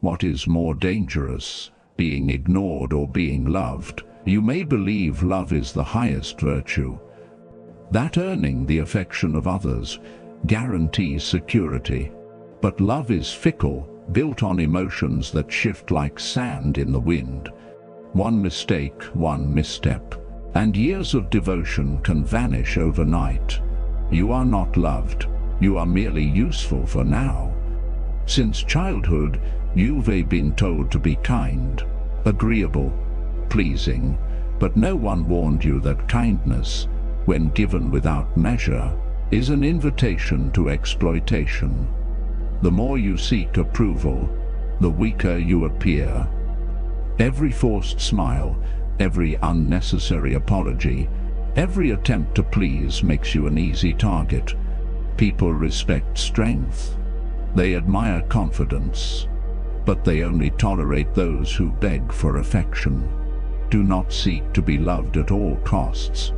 What is more dangerous, being ignored or being loved? You may believe love is the highest virtue, that earning the affection of others guarantees security. But love is fickle, built on emotions that shift like sand in the wind. One mistake, one misstep, and years of devotion can vanish overnight. You are not loved, you are merely useful for now. Since childhood, you've been told to be kind, agreeable, pleasing, but no one warned you that kindness, when given without measure, is an invitation to exploitation. The more you seek approval, the weaker you appear. Every forced smile, every unnecessary apology, every attempt to please makes you an easy target. People respect strength. They admire confidence, but they only tolerate those who beg for affection. Do not seek to be loved at all costs.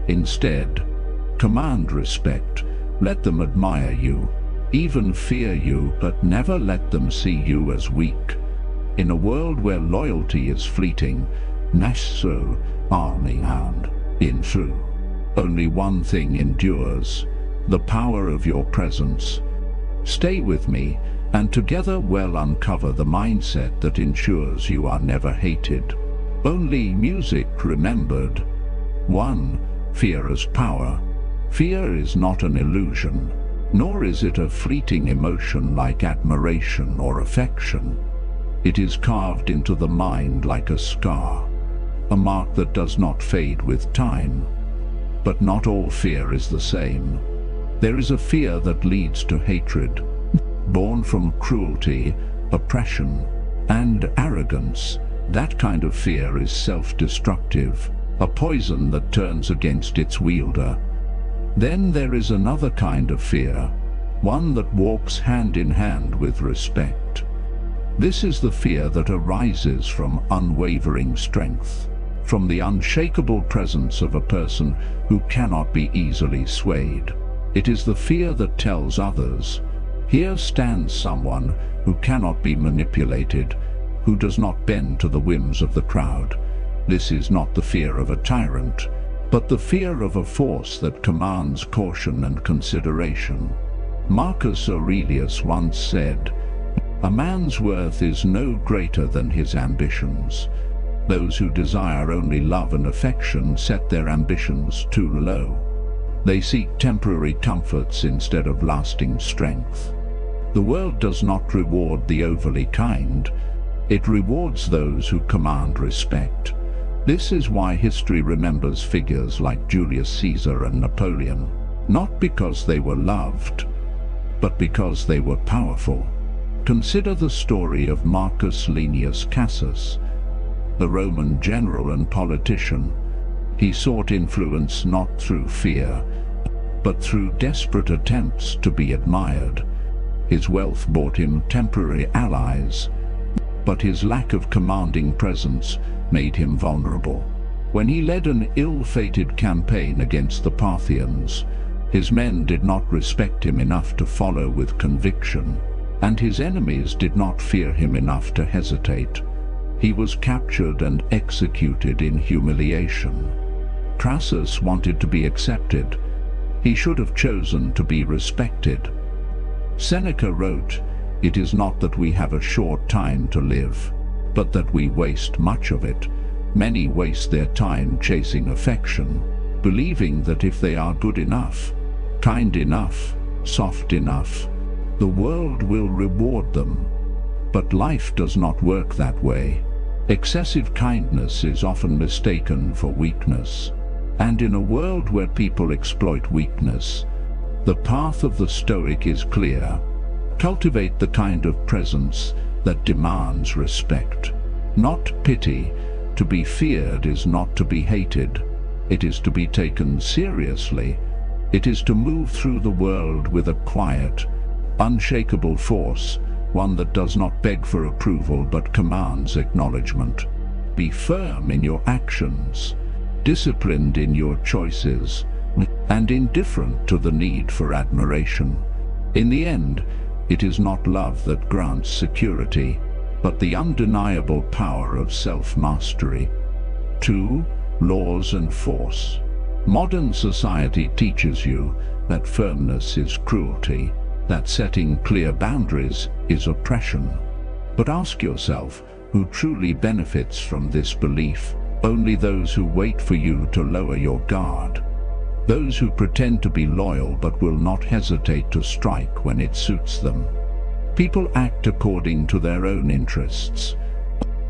Instead, command respect. Let them admire you, even fear you, but never let them see you as weak. In a world where loyalty is fleeting, nasso arming in true, only one thing endures, the power of your presence. Stay with me, and together we'll uncover the mindset that ensures you are never hated, only music remembered. 1. Fear as power. Fear is not an illusion, nor is it a fleeting emotion like admiration or affection. It is carved into the mind like a scar, a mark that does not fade with time. But not all fear is the same. There is a fear that leads to hatred, born from cruelty, oppression, and arrogance. That kind of fear is self-destructive, a poison that turns against its wielder. Then there is another kind of fear, one that walks hand in hand with respect. This is the fear that arises from unwavering strength, from the unshakable presence of a person who cannot be easily swayed. It is the fear that tells others, here stands someone who cannot be manipulated, who does not bend to the whims of the crowd. This is not the fear of a tyrant, but the fear of a force that commands caution and consideration. Marcus Aurelius once said, "A man's worth is no greater than his ambitions." Those who desire only love and affection set their ambitions too low. They seek temporary comforts instead of lasting strength. The world does not reward the overly kind. It rewards those who command respect. This is why history remembers figures like Julius Caesar and Napoleon, not because they were loved, but because they were powerful. Consider the story of Marcus Aurelius Crassus, the Roman general and politician. He sought influence not through fear, but through desperate attempts to be admired. His wealth bought him temporary allies, but his lack of commanding presence made him vulnerable. When he led an ill-fated campaign against the Parthians, his men did not respect him enough to follow with conviction, and his enemies did not fear him enough to hesitate. He was captured and executed in humiliation. Crassus wanted to be accepted. He should have chosen to be respected. Seneca wrote, "It is not that we have a short time to live, but that we waste much of it. Many waste their time chasing affection, believing that if they are good enough, kind enough, soft enough, the world will reward them. But life does not work that way. Excessive kindness is often mistaken for weakness. And in a world where people exploit weakness, the path of the Stoic is clear. Cultivate the kind of presence that demands respect, not pity. To be feared is not to be hated. It is to be taken seriously. It is to move through the world with a quiet, unshakable force, one that does not beg for approval but commands acknowledgement. Be firm in your actions, disciplined in your choices, and indifferent to the need for admiration. In the end, it is not love that grants security, but the undeniable power of self-mastery. 2. Laws and force. Modern society teaches you that firmness is cruelty, that setting clear boundaries is oppression. But ask yourself, who truly benefits from this belief? Only those who wait for you to lower your guard. Those who pretend to be loyal but will not hesitate to strike when it suits them. People act according to their own interests.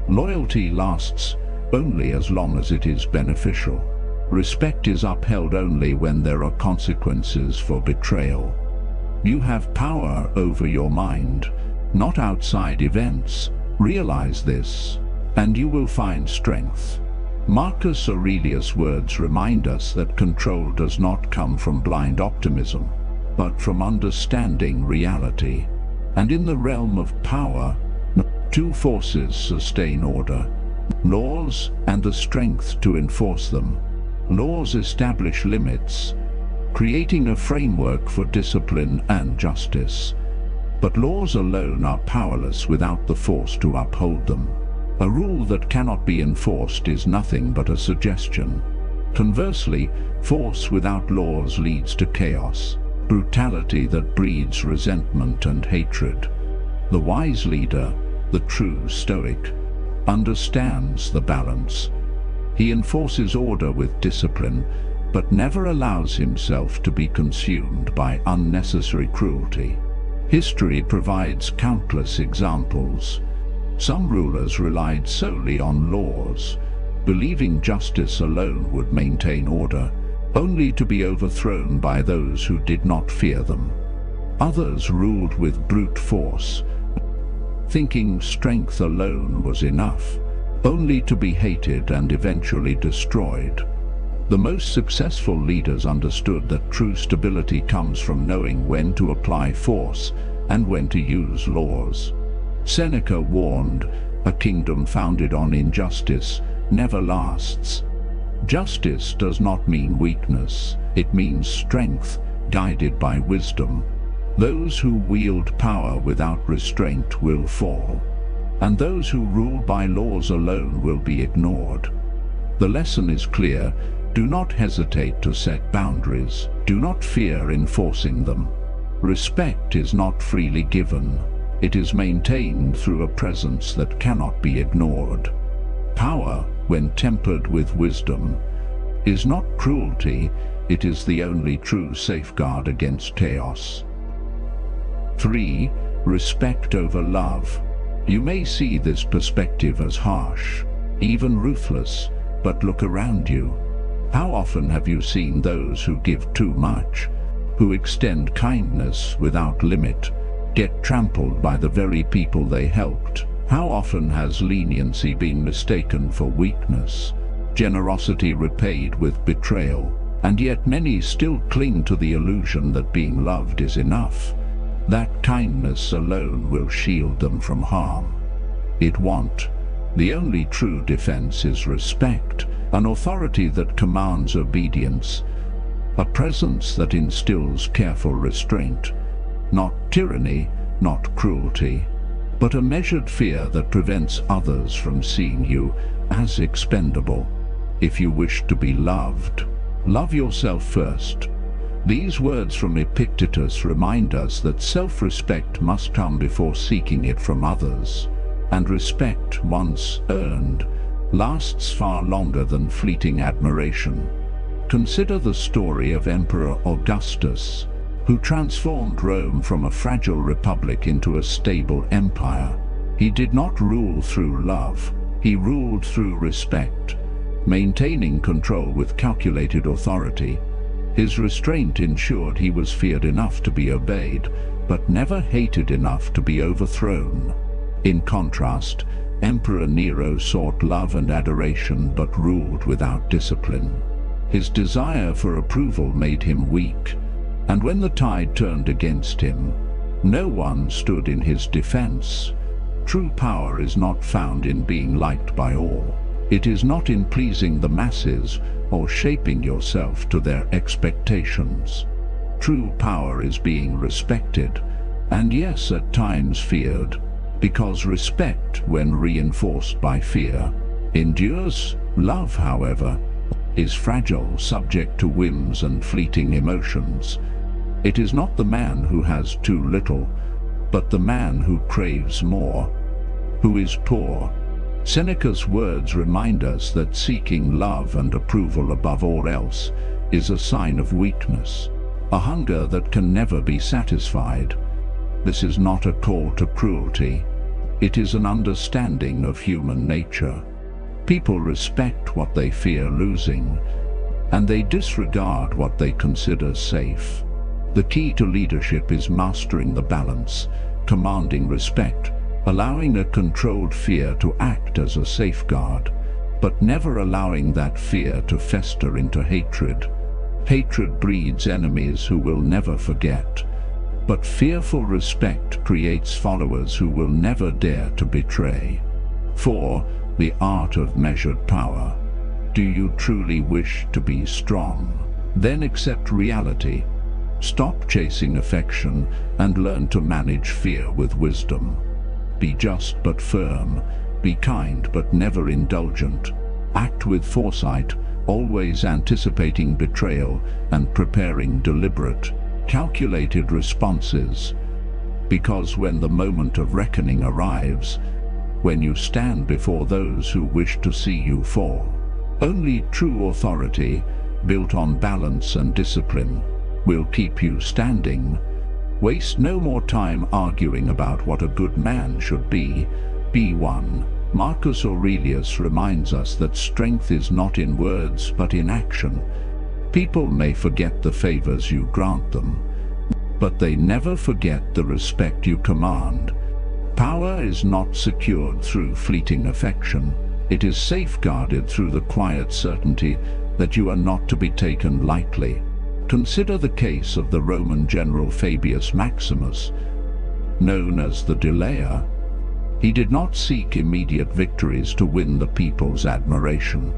Loyalty lasts only as long as it is beneficial. Respect is upheld only when there are consequences for betrayal. You have power over your mind, not outside events. Realize this, and you will find strength. Marcus Aurelius' words remind us that control does not come from blind optimism, but from understanding reality. And in the realm of power, two forces sustain order: laws and the strength to enforce them. Laws establish limits, creating a framework for discipline and justice. But laws alone are powerless without the force to uphold them. A rule that cannot be enforced is nothing but a suggestion. Conversely, force without laws leads to chaos, brutality that breeds resentment and hatred. The wise leader, the true Stoic, understands the balance. He enforces order with discipline, but never allows himself to be consumed by unnecessary cruelty. History provides countless examples. Some rulers relied solely on laws, believing justice alone would maintain order, only to be overthrown by those who did not fear them. Others ruled with brute force, thinking strength alone was enough, only to be hated and eventually destroyed. The most successful leaders understood that true stability comes from knowing when to apply force and when to use laws. Seneca warned, "A kingdom founded on injustice never lasts." Justice does not mean weakness, it means strength, guided by wisdom. Those who wield power without restraint will fall, and those who rule by laws alone will be ignored. The lesson is clear: do not hesitate to set boundaries, do not fear enforcing them. Respect is not freely given, it is maintained through a presence that cannot be ignored. Power, when tempered with wisdom, is not cruelty, it is the only true safeguard against chaos. 3. Respect over love. You may see this perspective as harsh, even ruthless, but look around you. How often have you seen those who give too much, who extend kindness without limit, get trampled by the very people they helped? How often has leniency been mistaken for weakness, generosity repaid with betrayal, and yet many still cling to the illusion that being loved is enough, that kindness alone will shield them from harm. It won't. The only true defense is respect, an authority that commands obedience, a presence that instills careful restraint, not tyranny, not cruelty, but a measured fear that prevents others from seeing you as expendable. If you wish to be loved, love yourself first. These words from Epictetus remind us that self-respect must come before seeking it from others, and respect, once earned, lasts far longer than fleeting admiration. Consider the story of Emperor Augustus, who transformed Rome from a fragile republic into a stable empire. He did not rule through love, he ruled through respect, maintaining control with calculated authority. His restraint ensured he was feared enough to be obeyed, but never hated enough to be overthrown. In contrast, Emperor Nero sought love and adoration but ruled without discipline. His desire for approval made him weak, and when the tide turned against him, no one stood in his defense. True power is not found in being liked by all. It is not in pleasing the masses or shaping yourself to their expectations. True power is being respected, and yes, at times feared, because respect, when reinforced by fear, endures. Love, however, is fragile, subject to whims and fleeting emotions. It is not the man who has too little, but the man who craves more, who is poor. Seneca's words remind us that seeking love and approval above all else is a sign of weakness, a hunger that can never be satisfied. This is not a call to cruelty. It is an understanding of human nature. People respect what they fear losing, and they disregard what they consider safe. The key to leadership is mastering the balance, commanding respect, allowing a controlled fear to act as a safeguard, but never allowing that fear to fester into hatred. Hatred breeds enemies who will never forget, but fearful respect creates followers who will never dare to betray. 4. The art of measured power. Do you truly wish to be strong? Then accept reality. Stop chasing affection and learn to manage fear with wisdom. Be just but firm. Be kind but never indulgent. Act with foresight, always anticipating betrayal and preparing deliberate, calculated responses. Because when the moment of reckoning arrives, when you stand before those who wish to see you fall, only true authority, built on balance and discipline, will keep you standing. Waste no more time arguing about what a good man should be. Be one. Marcus Aurelius reminds us that strength is not in words but in action. People may forget the favors you grant them, but they never forget the respect you command. Power is not secured through fleeting affection. It is safeguarded through the quiet certainty that you are not to be taken lightly. Consider the case of the Roman general Fabius Maximus, known as the Delayer. He did not seek immediate victories to win the people's admiration.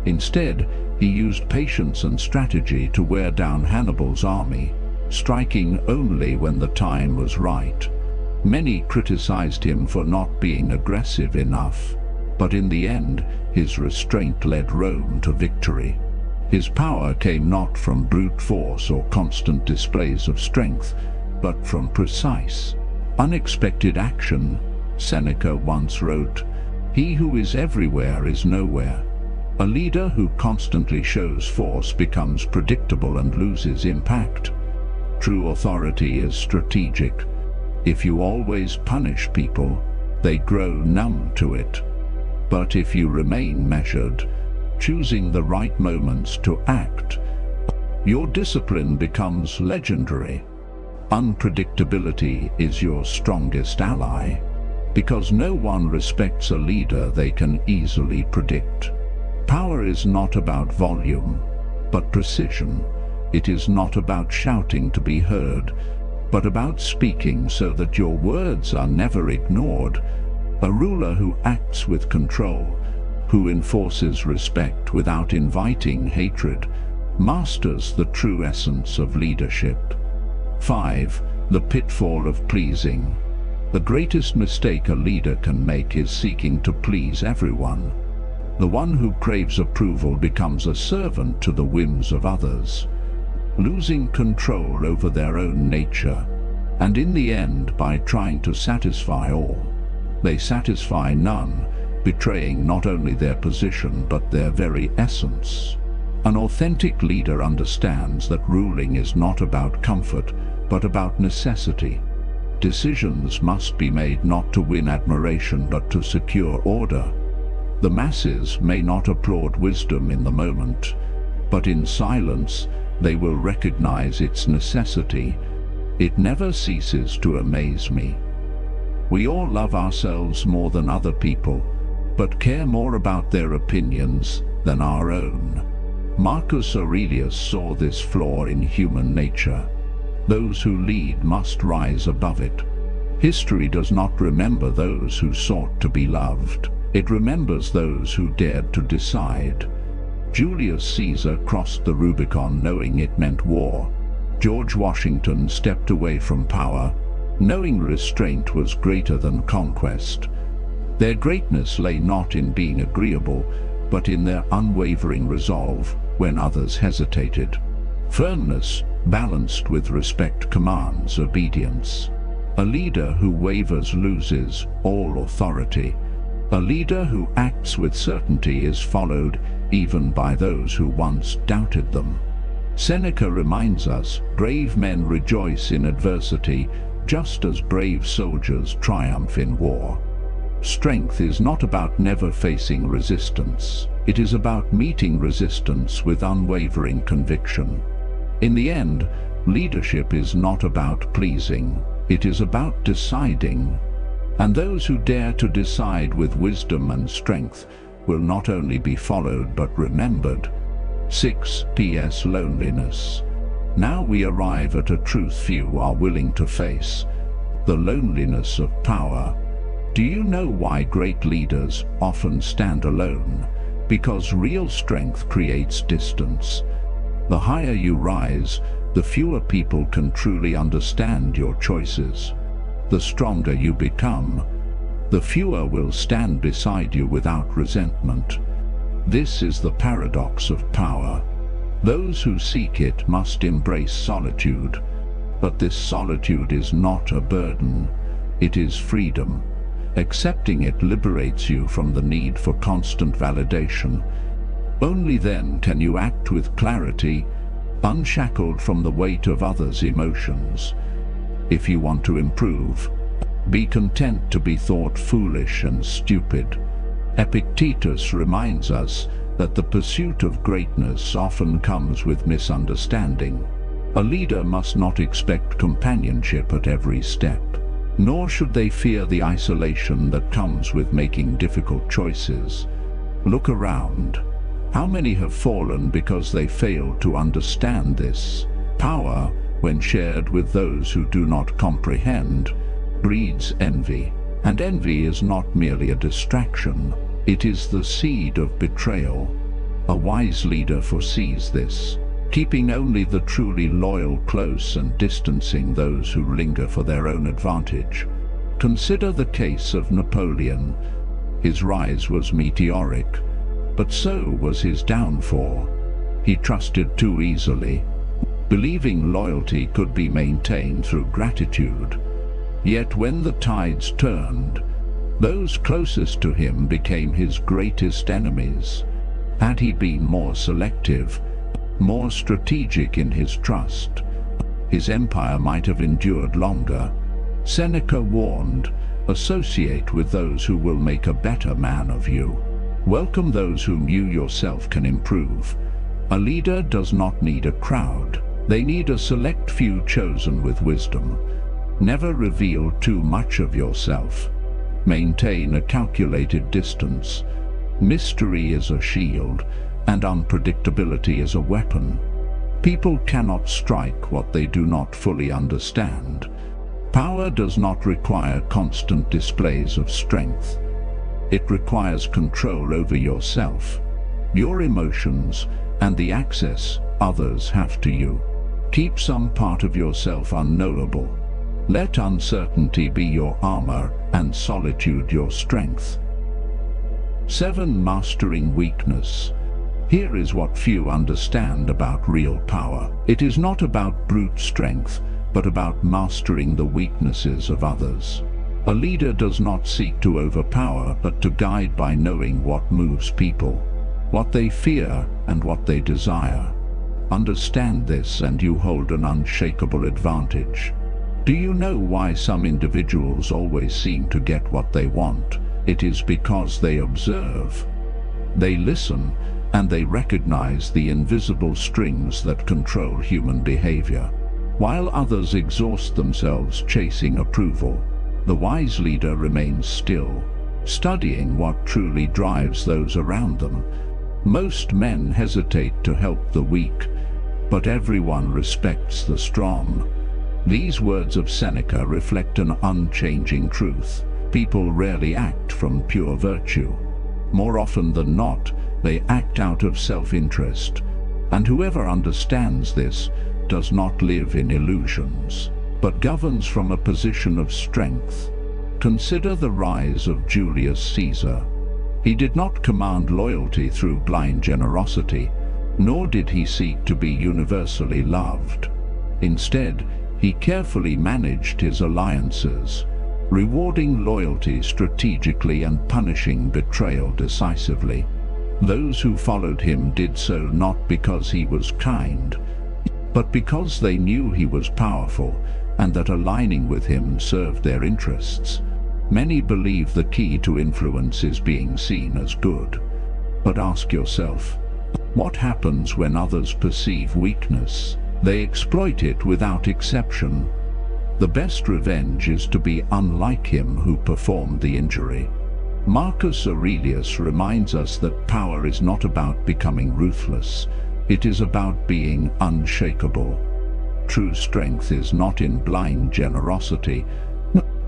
Instead, he used patience and strategy to wear down Hannibal's army, striking only when the time was right. Many criticized him for not being aggressive enough, but in the end, his restraint led Rome to victory. His power came not from brute force or constant displays of strength, but from precise, unexpected action. Seneca once wrote, "He who is everywhere is nowhere." A leader who constantly shows force becomes predictable and loses impact. True authority is strategic. If you always punish people, they grow numb to it. But if you remain measured, choosing the right moments to act, your discipline becomes legendary. Unpredictability is your strongest ally, because no one respects a leader they can easily predict. Power is not about volume, but precision. It is not about shouting to be heard, but about speaking so that your words are never ignored. A ruler who acts with control, who enforces respect without inviting hatred, masters the true essence of leadership. 5. The pitfall of pleasing. The greatest mistake a leader can make is seeking to please everyone. The one who craves approval becomes a servant to the whims of others, losing control over their own nature, and in the end, by trying to satisfy all, they satisfy none, betraying not only their position but their very essence. An authentic leader understands that ruling is not about comfort, but about necessity. Decisions must be made not to win admiration but to secure order. The masses may not applaud wisdom in the moment, but in silence they will recognize its necessity. It never ceases to amaze me. We all love ourselves more than other people, but care more about their opinions than our own. Marcus Aurelius saw this flaw in human nature. Those who lead must rise above it. History does not remember those who sought to be loved. It remembers those who dared to decide. Julius Caesar crossed the Rubicon knowing it meant war. George Washington stepped away from power, knowing restraint was greater than conquest. Their greatness lay not in being agreeable, but in their unwavering resolve when others hesitated. Firmness, balanced with respect, commands obedience. A leader who wavers loses all authority. A leader who acts with certainty is followed even by those who once doubted them. Seneca reminds us, brave men rejoice in adversity, just as brave soldiers triumph in war. Strength is not about never facing resistance. It is about meeting resistance with unwavering conviction. In the end, leadership is not about pleasing. It is about deciding. And those who dare to decide with wisdom and strength will not only be followed but remembered. 6. P.S. Loneliness. Now we arrive at a truth few are willing to face: the loneliness of power. Do you know why great leaders often stand alone? Because real strength creates distance. The higher you rise, the fewer people can truly understand your choices. The stronger you become, the fewer will stand beside you without resentment. This is the paradox of power. Those who seek it must embrace solitude. But this solitude is not a burden. It is freedom. Accepting it liberates you from the need for constant validation. Only then can you act with clarity, unshackled from the weight of others' emotions. If you want to improve, be content to be thought foolish and stupid. Epictetus reminds us that the pursuit of greatness often comes with misunderstanding. A leader must not expect companionship at every step, nor should they fear the isolation that comes with making difficult choices. Look around. How many have fallen because they failed to understand this? Power, when shared with those who do not comprehend, breeds envy. And envy is not merely a distraction, it is the seed of betrayal. A wise leader foresees this, keeping only the truly loyal close and distancing those who linger for their own advantage. Consider the case of Napoleon. His rise was meteoric, but so was his downfall. He trusted too easily, believing loyalty could be maintained through gratitude. Yet when the tides turned, those closest to him became his greatest enemies. Had he been more selective, more strategic in his trust, his empire might have endured longer. Seneca warned, associate with those who will make a better man of you. Welcome those whom you yourself can improve. A leader does not need a crowd. They need a select few chosen with wisdom. Never reveal too much of yourself. Maintain a calculated distance. Mystery is a shield, and unpredictability is a weapon. People cannot strike what they do not fully understand. Power does not require constant displays of strength. It requires control over yourself, your emotions, and the access others have to you. Keep some part of yourself unknowable. Let uncertainty be your armor and solitude your strength. 7. Mastering weakness. Here is what few understand about real power. It is not about brute strength, but about mastering the weaknesses of others. A leader does not seek to overpower, but to guide by knowing what moves people, what they fear, and what they desire. Understand this and you hold an unshakable advantage. Do you know why some individuals always seem to get what they want? It is because they observe, they listen, and they recognize the invisible strings that control human behavior. While others exhaust themselves chasing approval, the wise leader remains still, studying what truly drives those around them. Most men hesitate to help the weak, but everyone respects the strong. These words of Seneca reflect an unchanging truth. People rarely act from pure virtue. More often than not, they act out of self-interest. And whoever understands this does not live in illusions. but governs from a position of strength. Consider the rise of Julius Caesar. He did not command loyalty through blind generosity, nor did he seek to be universally loved. Instead, he carefully managed his alliances, rewarding loyalty strategically and punishing betrayal decisively. Those who followed him did so not because he was kind, but because they knew he was powerful and that aligning with him served their interests. Many believe the key to influence is being seen as good. But ask yourself, what happens when others perceive weakness? They exploit it without exception. The best revenge is to be unlike him who performed the injury. Marcus Aurelius reminds us that power is not about becoming ruthless. It is about being unshakable. True strength is not in blind generosity,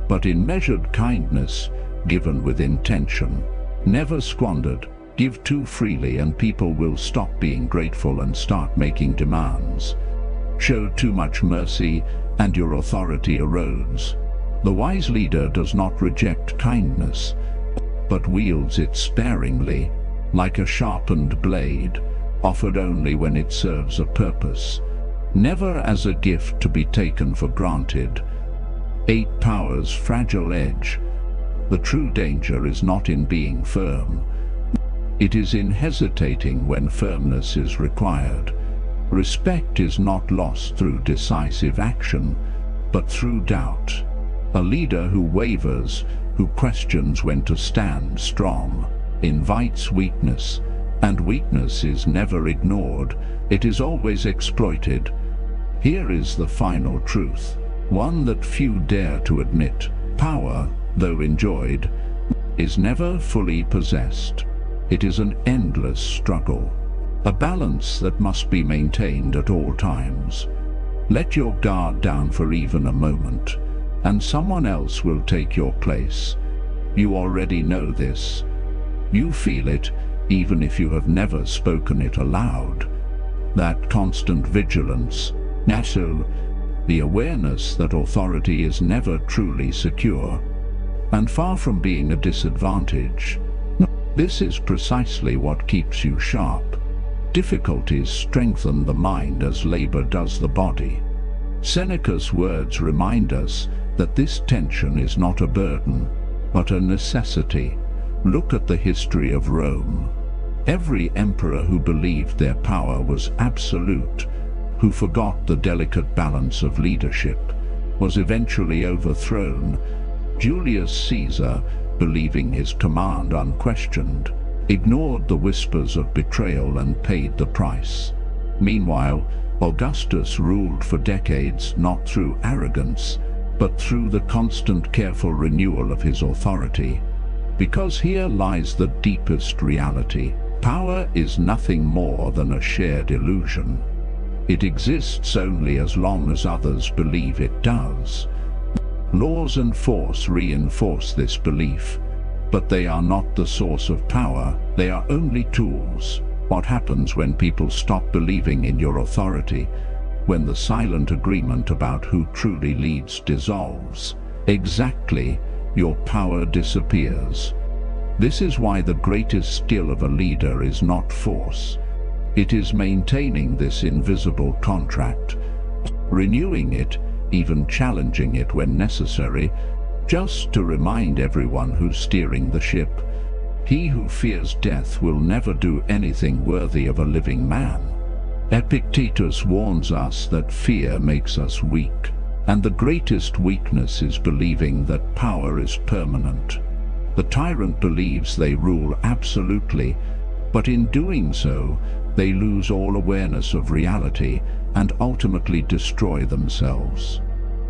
but in measured kindness, given with intention. Never squandered. Give too freely and people will stop being grateful and start making demands. Show too much mercy and your authority erodes. The wise leader does not reject kindness, but wields it sparingly, like a sharpened blade, offered only when it serves a purpose, never as a gift to be taken for granted. 8 Power's fragile edge. The true danger is not in being firm. It is in hesitating when firmness is required. Respect is not lost through decisive action, but through doubt. A leader who wavers, who questions when to stand strong, invites weakness, and weakness is never ignored. It is always exploited. Here is the final truth, one that few dare to admit. Power, though enjoyed, is never fully possessed. It is an endless struggle, a balance that must be maintained at all times. Let your guard down for even a moment, and someone else will take your place. You already know this. You feel it, even if you have never spoken it aloud. That constant vigilance, the awareness that authority is never truly secure, and far from being a disadvantage. This is precisely what keeps you sharp. Difficulties strengthen the mind as labor does the body. Seneca's words remind us that this tension is not a burden, but a necessity. Look at the history of Rome. Every emperor who believed their power was absolute, who forgot the delicate balance of leadership, was eventually overthrown. Julius Caesar, believing his command unquestioned, ignored the whispers of betrayal and paid the price. Meanwhile, Augustus ruled for decades not through arrogance, but through the constant careful renewal of his authority. Because here lies the deepest reality. Power is nothing more than a shared illusion. It exists only as long as others believe it does. Laws and force reinforce this belief, but they are not the source of power. They are only tools. What happens when people stop believing in your authority? When the silent agreement about who truly leads dissolves? Exactly, your power disappears. This is why the greatest skill of a leader is not force. It is maintaining this invisible contract, renewing it, even challenging it when necessary, just to remind everyone who's steering the ship. He who fears death will never do anything worthy of a living man. Epictetus warns us that fear makes us weak, and the greatest weakness is believing that power is permanent. The tyrant believes they rule absolutely, but in doing so, they lose all awareness of reality and ultimately destroy themselves.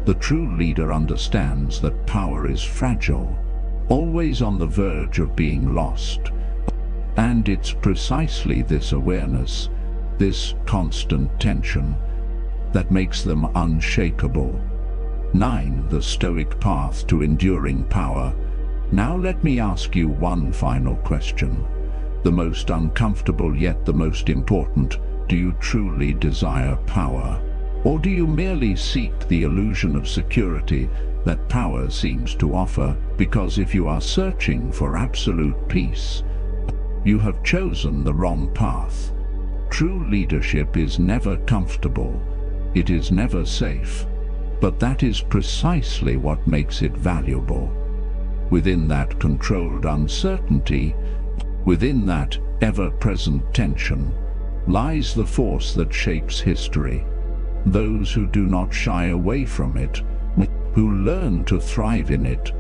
The true leader understands that power is fragile, always on the verge of being lost. And it's precisely this awareness, this constant tension, that makes them unshakable. 9. The Stoic path to enduring power. Now let me ask you one final question. The most uncomfortable yet the most important. Do you truly desire power? Or do you merely seek the illusion of security that power seems to offer? Because if you are searching for absolute peace, you have chosen the wrong path. True leadership is never comfortable. It is never safe. But that is precisely what makes it valuable. Within that controlled uncertainty, within that ever-present tension, lies the force that shapes history. Those who do not shy away from it, who learn to thrive in it,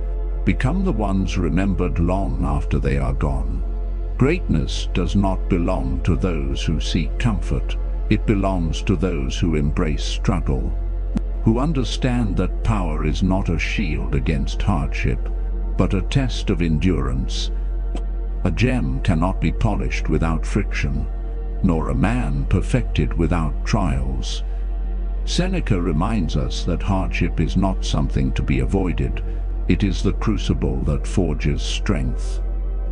become the ones remembered long after they are gone. Greatness does not belong to those who seek comfort. It belongs to those who embrace struggle, who understand that power is not a shield against hardship, but a test of endurance. A gem cannot be polished without friction, nor a man perfected without trials. Seneca reminds us that hardship is not something to be avoided. It is the crucible that forges strength.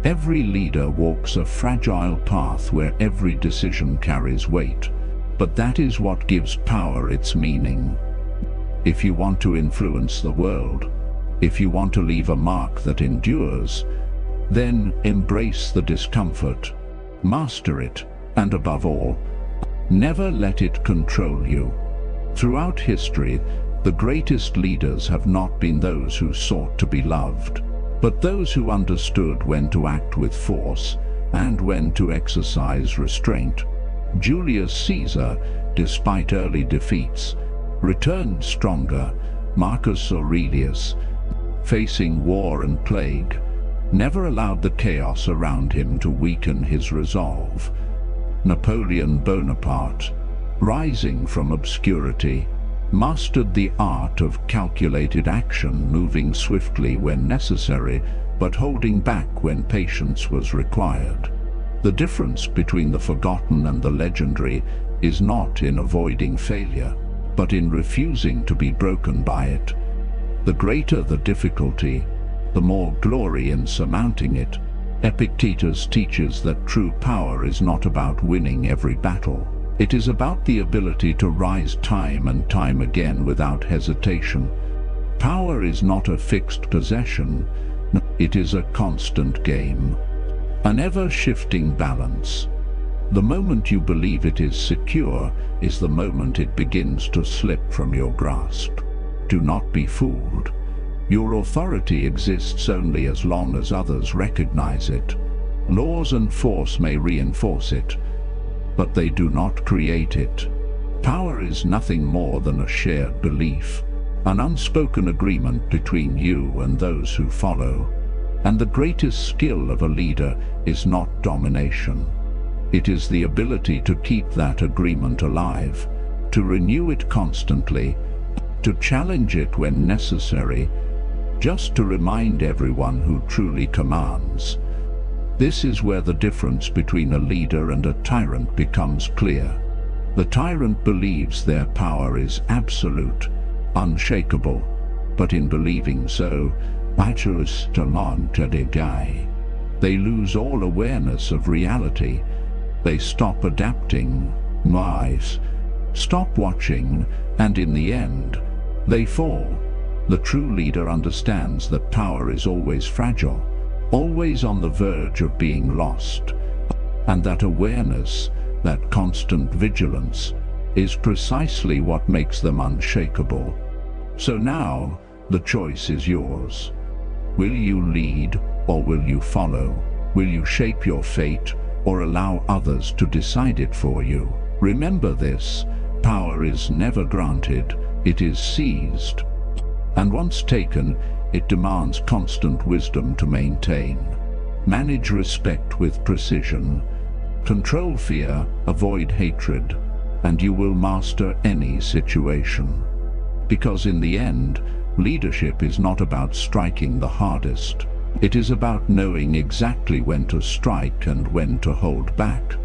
Every leader walks a fragile path where every decision carries weight, but that is what gives power its meaning. If you want to influence the world, if you want to leave a mark that endures, then embrace the discomfort, master it, and above all, never let it control you. Throughout history, the greatest leaders have not been those who sought to be loved, but those who understood when to act with force and when to exercise restraint. Julius Caesar, despite early defeats, returned stronger. Marcus Aurelius, facing war and plague, never allowed the chaos around him to weaken his resolve. Napoleon Bonaparte, rising from obscurity, mastered the art of calculated action, moving swiftly when necessary, but holding back when patience was required. The difference between the forgotten and the legendary is not in avoiding failure, but in refusing to be broken by it. The greater the difficulty, the more glory in surmounting it. Epictetus teaches that true power is not about winning every battle. It is about the ability to rise time and time again without hesitation. Power is not a fixed possession. It is a constant game, an ever-shifting balance. The moment you believe it is secure is the moment it begins to slip from your grasp. Do not be fooled. Your authority exists only as long as others recognize it. Laws and force may reinforce it, but they do not create it. Power is nothing more than a shared belief, an unspoken agreement between you and those who follow. And the greatest skill of a leader is not domination. It is the ability to keep that agreement alive, to renew it constantly, to challenge it when necessary, just to remind everyone who truly commands. This is where the difference between a leader and a tyrant becomes clear. The tyrant believes their power is absolute, unshakable, but in believing so, they lose all awareness of reality. They stop adapting, stop watching, and in the end, they fall. The true leader understands that power is always fragile, always on the verge of being lost, and that awareness, that constant vigilance, is precisely what makes them unshakable. So now, the choice is yours. Will you lead, or will you follow? Will you shape your fate, or allow others to decide it for you? Remember this: power is never granted, it is seized. And once taken, it demands constant wisdom to maintain. Manage respect with precision. Control fear, avoid hatred, and you will master any situation. Because in the end, leadership is not about striking the hardest. It is about knowing exactly when to strike and when to hold back.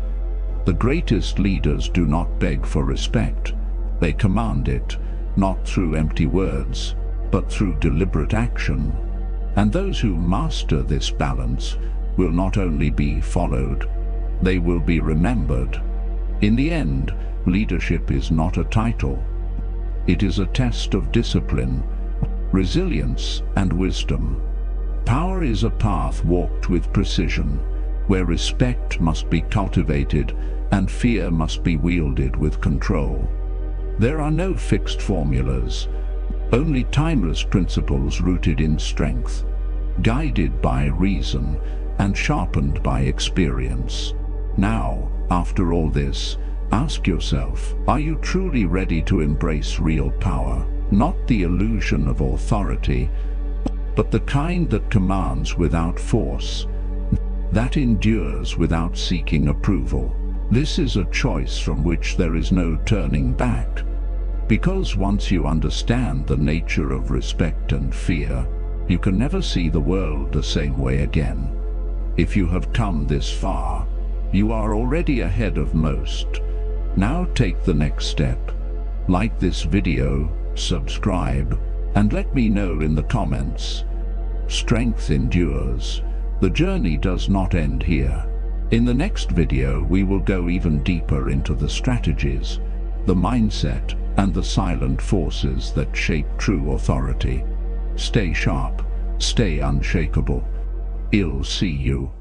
The greatest leaders do not beg for respect. They command it, not through empty words, but through deliberate action. And those who master this balance will not only be followed, they will be remembered. In the end, leadership is not a title. It is a test of discipline, resilience, and wisdom. Power is a path walked with precision, where respect must be cultivated and fear must be wielded with control. There are no fixed formulas, only timeless principles rooted in strength, guided by reason and sharpened by experience. Now, after all this, ask yourself, are you truly ready to embrace real power? Not the illusion of authority, but the kind that commands without force, that endures without seeking approval. This is a choice from which there is no turning back, because once you understand the nature of respect and fear, you can never see the world the same way again. If you have come this far, you are already ahead of most. Now take the next step. Like this video, subscribe, and let me know in the comments. Strength endures. The journey does not end here. In the next video, we will go even deeper into the strategies, the mindset, and the silent forces that shape true authority. Stay sharp, stay unshakable. I'll see you.